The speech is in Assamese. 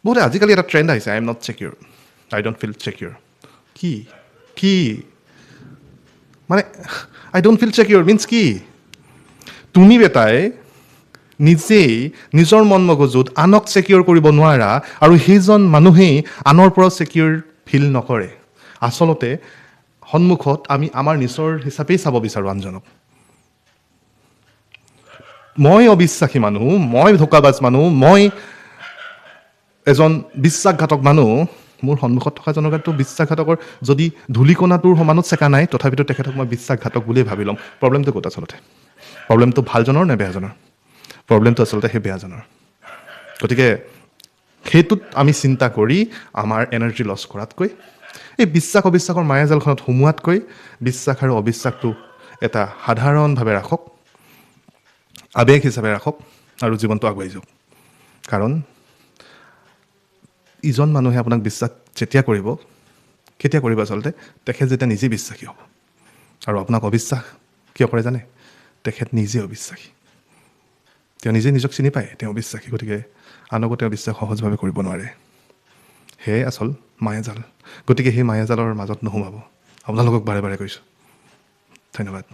বহুতে আজিকালি এটা ট্ৰেণ্ড আহিছে, I am not secure, I don't feel secure. কি মানে I don't feel secure means কি? তুমি বেটাই নিজেই নিজৰ মন মগজুত আনক ছেকিউৰ কৰিব নোৱাৰা, আৰু সেইজন মানুহেই আনৰ পৰা ছেকিউৰ ফিল নকৰে। আচলতে সন্মুখত আমি আমাৰ নিজৰ হিচাপেই চাব বিচাৰোঁ আনজনক। মই অবিশ্বাসী মানুহ, মই ধোকাবাজ মানুহ, মই এজন বিশ্বাসঘাতক মানুহ, মোৰ সন্মুখত থকাজনৰ গাতো বিশ্বাসঘাতকৰ যদি ধূলিকণাটোৰ সমানত চেকা নাই, তথাপিতো তেখেতক মই বিশ্বাসঘাতক বুলিয়েই ভাবি ল'ম। প্ৰব্লেমটো ক'ত আচলতে? প্ৰব্লেমটো ভালজনৰ নে বেয়াজনৰ? প্ৰব্লেমটো আচলতে সেই বেয়াজনৰ। গতিকে সেইটোত আমি চিন্তা কৰি আমাৰ এনাৰ্জি লছ কৰাতকৈ, এই বিশ্বাস অবিশ্বাসৰ মায়াজালখনত সোমোৱাতকৈ, বিশ্বাস আৰু অবিশ্বাসটো এটা সাধাৰণভাৱে ৰাখক, আৱেগ হিচাপে ৰাখক, আৰু জীৱনটো আগুৱাই যাওক। কাৰণ ইজন মানুহে আপোনাক বিশ্বাস যেতিয়া কৰিব, কেতিয়া কৰিব আচলতে? তেখেত যেতিয়া নিজেই বিশ্বাসী হ'ব। আৰু আপোনাক অবিশ্বাস কিয় কৰে জানে? তেখেত নিজে অবিশ্বাসী। তেওঁ নিজে নিজক চিনি পায়, তেওঁ অবিশ্বাসী। গতিকে আনকো তেওঁ বিশ্বাস সহজভাৱে কৰিব নোৱাৰে। সেয়াই আচল মায়াজাল। গতিকে সেই মায়াজালৰ মাজত নোসোমাব। আপোনালোকক বাৰে বাৰে কৈছোঁ। ধন্যবাদ।